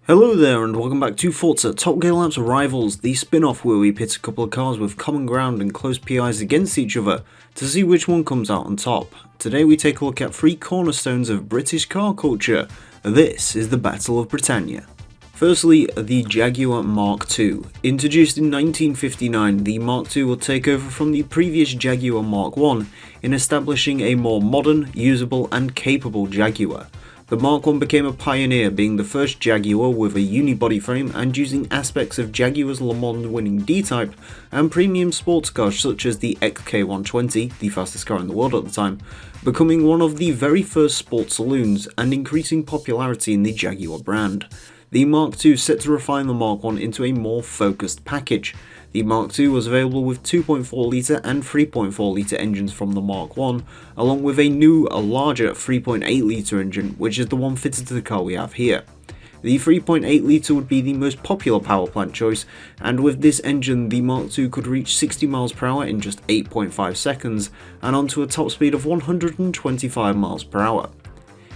Hello there and welcome back to Forza Top Gear Laps Rivals, the spin-off where we pit a couple of cars with common ground and close PIs against each other to see which one comes out on top. Today we take a look at three cornerstones of British car culture. This is the Battle of Britannia. Firstly, the Jaguar Mark II. Introduced in 1959, the Mark II will take over from the previous Jaguar Mark I in establishing a more modern, usable and capable Jaguar. The Mark I became a pioneer, being the first Jaguar with a unibody frame and using aspects of Jaguar's Le Mans winning D-Type and premium sports cars such as the XK120, the fastest car in the world at the time, becoming one of the very first sports saloons and increasing popularity in the Jaguar brand. The Mark II set to refine the Mark I into a more focused package. The Mark II was available with 2.4 litre and 3.4 litre engines from the Mark I, along with a new, larger 3.8 litre engine, which is the one fitted to the car we have here. The 3.8 litre would be the most popular power plant choice, and with this engine the Mark II could reach 60 miles per hour in just 8.5 seconds, and onto a top speed of 125 miles per hour.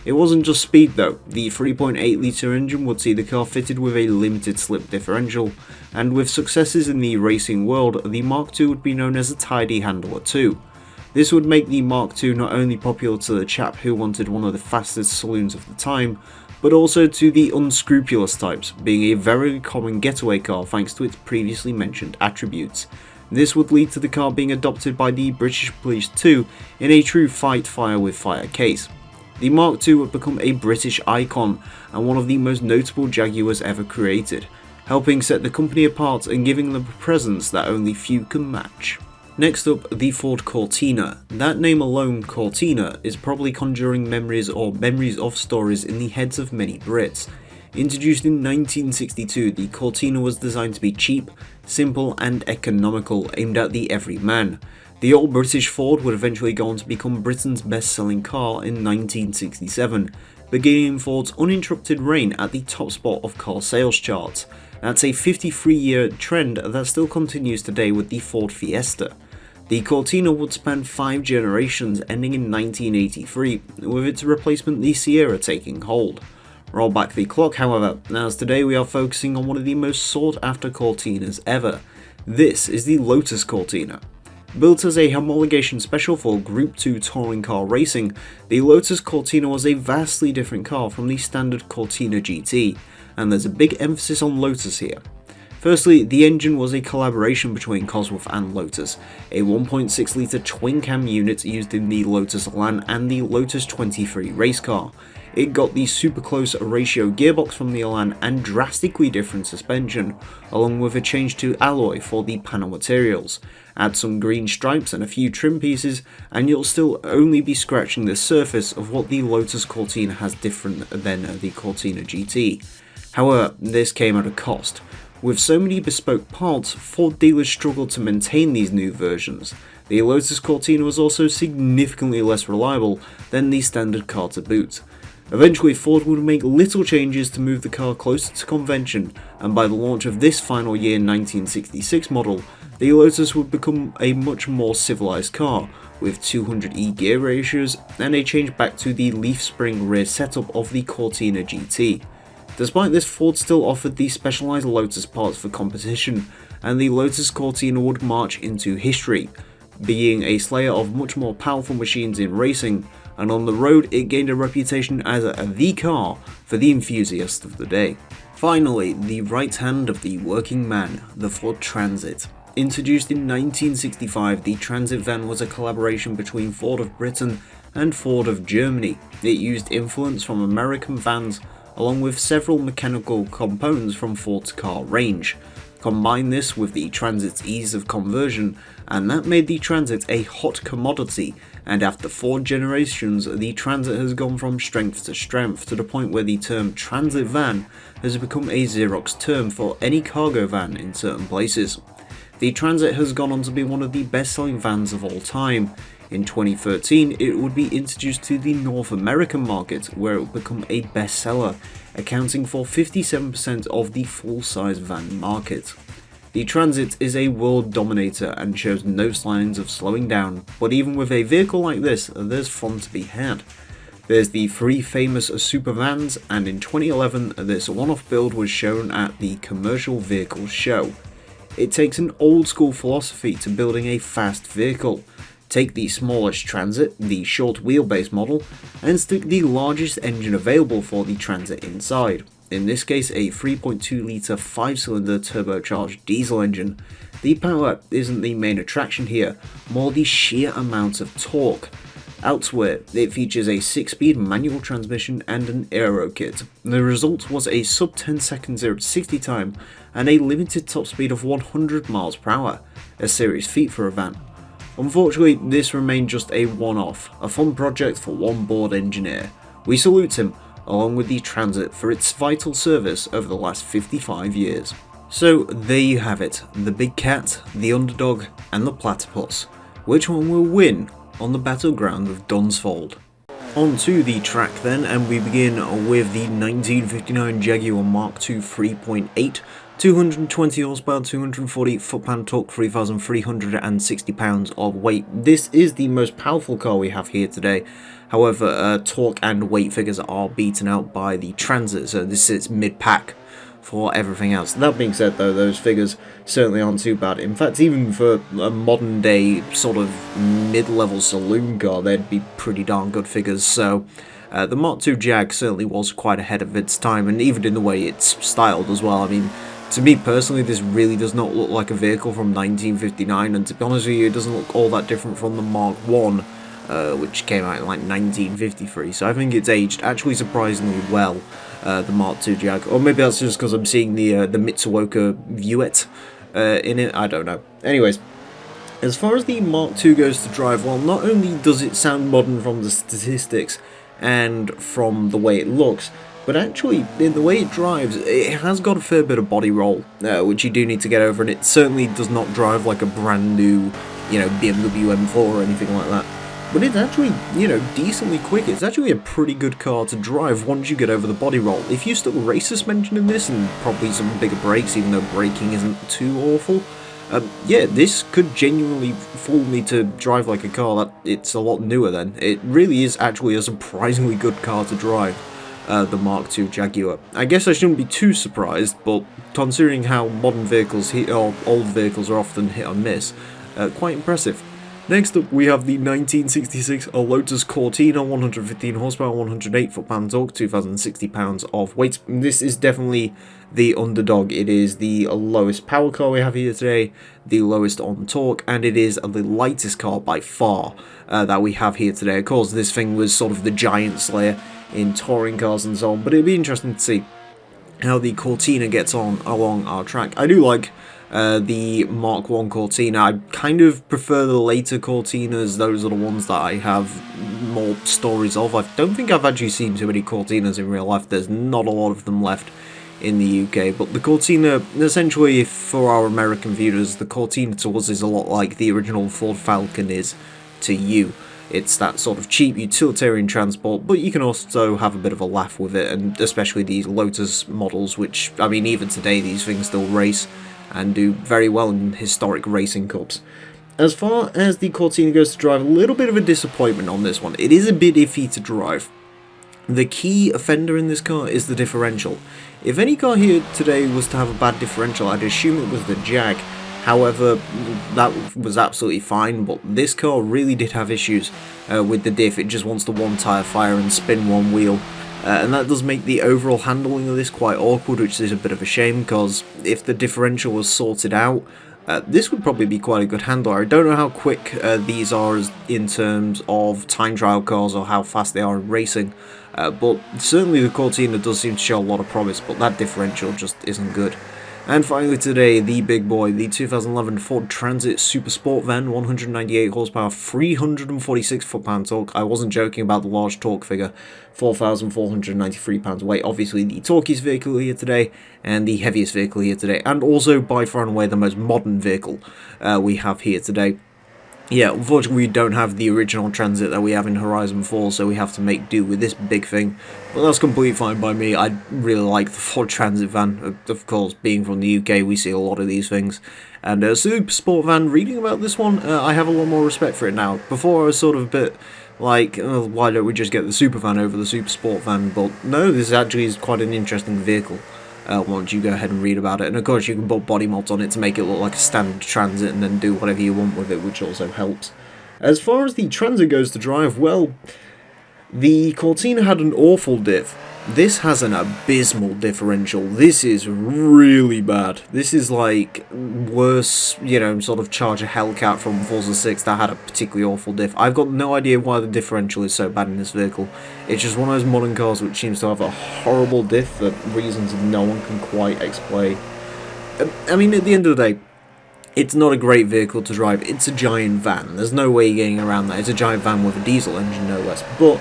It wasn't just speed though. The 3.8 litre engine would see the car fitted with a limited slip differential, and with successes in the racing world, the Mark II would be known as a tidy handler too. This would make the Mark II not only popular to the chap who wanted one of the fastest saloons of the time, but also to the unscrupulous types, being a very common getaway car thanks to its previously mentioned attributes. This would lead to the car being adopted by the British police too in a true fight fire with fire case. The Mark II would become a British icon and one of the most notable Jaguars ever created, helping set the company apart and giving them a presence that only few can match. Next up, the Ford Cortina. That name alone, Cortina, is probably conjuring memories of stories in the heads of many Brits. Introduced in 1962, the Cortina was designed to be cheap, simple and economical, aimed at the everyman. The old British Ford would eventually go on to become Britain's best-selling car in 1967, beginning Ford's uninterrupted reign at the top spot of car sales charts. That's a 53-year trend that still continues today with the Ford Fiesta. The Cortina would span 5 generations, ending in 1983, with its replacement the Sierra taking hold. Roll back the clock, however, as today we are focusing on one of the most sought-after Cortinas ever. This is the Lotus Cortina. Built as a homologation special for Group 2 touring car racing, the Lotus Cortina was a vastly different car from the standard Cortina GT, and there's a big emphasis on Lotus here. Firstly, the engine was a collaboration between Cosworth and Lotus, a 1.6 litre twin-cam unit used in the Lotus Elan and the Lotus 23 race car. It got the super close ratio gearbox from the Elan and drastically different suspension, along with a change to alloy for the panel materials. Add some green stripes and a few trim pieces, and you'll still only be scratching the surface of what the Lotus Cortina has different than the Cortina GT. However, this came at a cost. With so many bespoke parts, Ford dealers struggled to maintain these new versions. The Lotus Cortina was also significantly less reliable than the standard car to boot. Eventually, Ford would make little changes to move the car closer to convention, and by the launch of this final year 1966 model, the Lotus would become a much more civilized car, with 200E gear ratios and a change back to the leaf spring rear setup of the Cortina GT. Despite this, Ford still offered the specialized Lotus parts for competition, and the Lotus Cortina would march into history, being a slayer of much more powerful machines in racing, and on the road it gained a reputation as the car for the enthusiast of the day. Finally, the right hand of the working man, the Ford Transit. Introduced in 1965, the Transit van was a collaboration between Ford of Britain and Ford of Germany. It used influence from American vans along with several mechanical components from Ford's car range. Combine this with the Transit's ease of conversion, and that made the Transit a hot commodity, and after 4 generations, the Transit has gone from strength to strength to the point where the term transit van has become a Xerox term for any cargo van in certain places. The Transit has gone on to be one of the best-selling vans of all time. In 2013, it would be introduced to the North American market, where it would become a bestseller, accounting for 57% of the full-size van market. The Transit is a world dominator and shows no signs of slowing down, but even with a vehicle like this, there's fun to be had. There's the three famous super vans, and in 2011 this one-off build was shown at the Commercial Vehicles Show. It takes an old school philosophy to building a fast vehicle. Take the smallest Transit, the short wheelbase model, and stick the largest engine available for the Transit inside. In this case, a 3.2 litre 5-cylinder turbocharged diesel engine. The power isn't the main attraction here, more the sheer amount of torque. Elsewhere, it features a 6-speed manual transmission and an aero kit. The result was a sub 10 second 0 to 60 time and a limited top speed of 100 miles per hour, a serious feat for a van. Unfortunately, this remained just a one-off, a fun project for one bored engineer. We salute him, along with the Transit, for its vital service over the last 55 years. So there you have it, the big cat, the underdog, and the platypus. Which one will win on the battleground of Dunsfold? On to the track then, and we begin with the 1959 Jaguar Mark II 3.8, 220 horsepower, 240 foot-pound torque, 3,360 pounds of weight. This is the most powerful car we have here today. However, torque and weight figures are beaten out by the Transit, so this sits mid-pack for everything else. That being said though, those figures certainly aren't too bad. In fact, even for a modern day sort of mid-level saloon car, they'd be pretty darn good figures. So the Mark II Jag certainly was quite ahead of its time, and even in the way it's styled as well. I mean, to me personally, this really does not look like a vehicle from 1959, and to be honest with you, it doesn't look all that different from the Mark I, which came out in like 1953, so I think it's aged actually surprisingly well, the Mark II Jag. Or maybe that's just because I'm seeing the Mitsuoka Vuet in it, I don't know. Anyways, as far as the Mark II goes to drive, well, not only does it sound modern from the statistics and from the way it looks, but actually, in the way it drives, it has got a fair bit of body roll, which you do need to get over, and it certainly does not drive like a brand new, BMW M4 or anything like that. But it's actually, decently quick. It's actually a pretty good car to drive once you get over the body roll. If you stuck race suspension in this, and probably some bigger brakes, even though braking isn't too awful, yeah, this could genuinely fool me to drive like a car that it's a lot newer then. It really is actually a surprisingly good car to drive. The Mark II Jaguar. I guess I shouldn't be too surprised, but considering how modern vehicles or old vehicles are often hit or miss, quite impressive. Next up, we have the 1966 Lotus Cortina, 115 horsepower, 108 foot-pound torque, 2,060 pounds of weight. This is definitely the underdog. It is the lowest power car we have here today, the lowest on torque, and it is the lightest car by far that we have here today. Of course, this thing was sort of the giant slayer in touring cars and so on, but it'd be interesting to see how the Cortina gets on along our track. I do like the Mark I Cortina. I kind of prefer the later Cortinas. Those are the ones that I have more stories of. I don't think I've actually seen too many Cortinas in real life. There's not a lot of them left in the UK, but the Cortina, essentially for our American viewers, the Cortina to us is a lot like the original Ford Falcon is to you. It's that sort of cheap utilitarian transport, but you can also have a bit of a laugh with it, and especially these Lotus models, which, I mean, even today these things still race and do very well in historic racing cups. As far as the Cortina goes to drive, a little bit of a disappointment on this one. It is a bit iffy to drive. The key offender in this car is the differential. If any car here today was to have a bad differential, I'd assume it was the Jag. However, that was absolutely fine, but this car really did have issues with the diff. It just wants to one tyre fire and spin one wheel. And that does make the overall handling of this quite awkward, which is a bit of a shame, because if the differential was sorted out, this would probably be quite a good handler. I don't know how quick these are in terms of time trial cars or how fast they are in racing, but certainly the Cortina does seem to show a lot of promise, but that differential just isn't good. And finally today, the big boy, the 2011 Ford Transit Super Sport Van, 198 horsepower, 346 foot-pound torque. I wasn't joking about the large torque figure, 4,493 pounds weight. Obviously the torquiest vehicle here today, and the heaviest vehicle here today, and also by far and away the most modern vehicle we have here today. Yeah, unfortunately we don't have the original Transit that we have in Horizon 4, so we have to make do with this big thing. But that's completely fine by me. I really like the Ford Transit van. Of course, being from the UK, we see a lot of these things. And Super Sport Van, reading about this one, I have a lot more respect for it now. Before I was sort of a bit like, oh, why don't we just get the Super Van over the Super Sport Van? But no, this actually is quite an interesting vehicle. Once you go ahead and read about it, and of course you can put body mods on it to make it look like a standard Transit and then do whatever you want with it, which also helps. As far as the Transit goes to drive, well, the Cortina had an awful diff. This has an abysmal differential. This is really bad. This is like worse, you know, sort of Charger Hellcat from Forza 6 that had a particularly awful diff. I've got no idea why the differential is so bad in this vehicle. It's just one of those modern cars which seems to have a horrible diff for reasons no one can quite explain. I mean, at the end of the day, it's not a great vehicle to drive. It's a giant van. There's no way you're getting around that. It's a giant van with a diesel engine, no less. But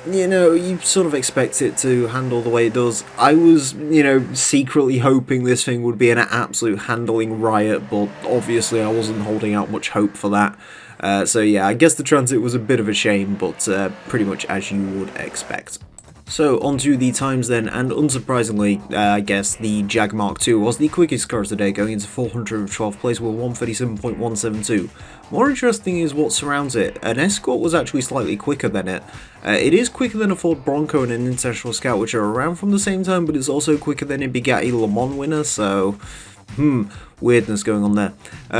you know, you sort of expect it to handle the way it does. I was, you know, secretly hoping this thing would be an absolute handling riot, but obviously I wasn't holding out much hope for that. So yeah, I guess the Transit was a bit of a shame, but pretty much as you would expect. So, onto the times then, and unsurprisingly, I guess the Jag Mark II was the quickest car of the day, going into 412th place with 137.172. More interesting is what surrounds it. An Escort was actually slightly quicker than it. It is quicker than a Ford Bronco and an International Scout, which are around from the same time, but it's also quicker than a Bugatti Le Mans winner, so weirdness going on there.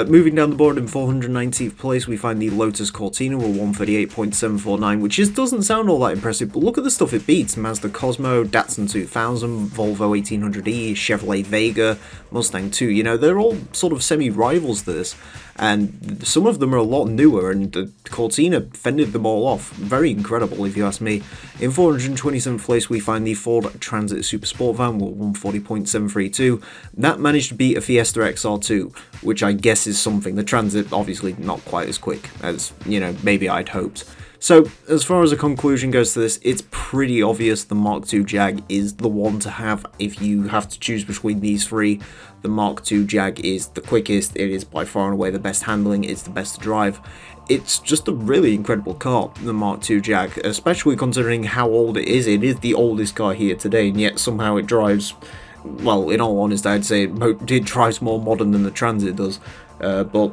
Moving down the board in 419th place, we find the Lotus Cortina with 138.749, which just doesn't sound all that impressive, but look at the stuff it beats. Mazda Cosmo, Datsun 2000, Volvo 1800e, Chevrolet Vega, Mustang 2, you know, they're all sort of semi-rivals to this, and some of them are a lot newer, and the Cortina fended them all off. Very incredible, if you ask me. In 427th place, we find the Ford Transit Super Sport Van with 140.732. That managed to beat a Fiesta XR2, which I guess is something. The Transit, obviously, not quite as quick as, you know, maybe I'd hoped. So, as far as a conclusion goes to this, it's pretty obvious the Mark II Jag is the one to have if you have to choose between these three. The Mark II Jag is the quickest, it is by far and away the best handling, it's the best to drive. It's just a really incredible car, the Mark II Jag, especially considering how old it is. It is the oldest car here today, and yet somehow it drives, well, in all honesty, I'd say it drives more modern than the Transit does, but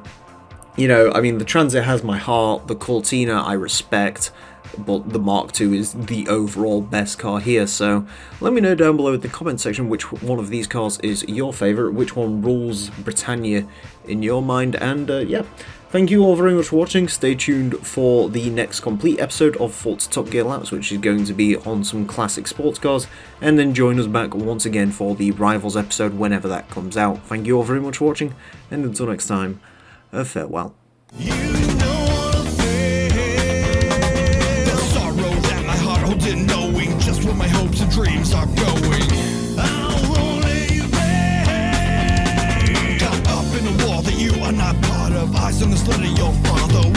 you know, I mean, the Transit has my heart, the Cortina I respect, but the Mark II is the overall best car here, so let me know down below in the comment section which one of these cars is your favourite, which one rules Britannia in your mind, and yeah, thank you all very much for watching. Stay tuned for the next complete episode of Forza Top Gear Laps, which is going to be on some classic sports cars, and then join us back once again for the Rivals episode whenever that comes out. Thank you all very much for watching, and until next time, farewell. You know the fear, the sorrow that my heart holds in, knowing just where my hopes and dreams are going. I'll only pay. Got up in a wall that you are not part of. Eyes on the slit of your father.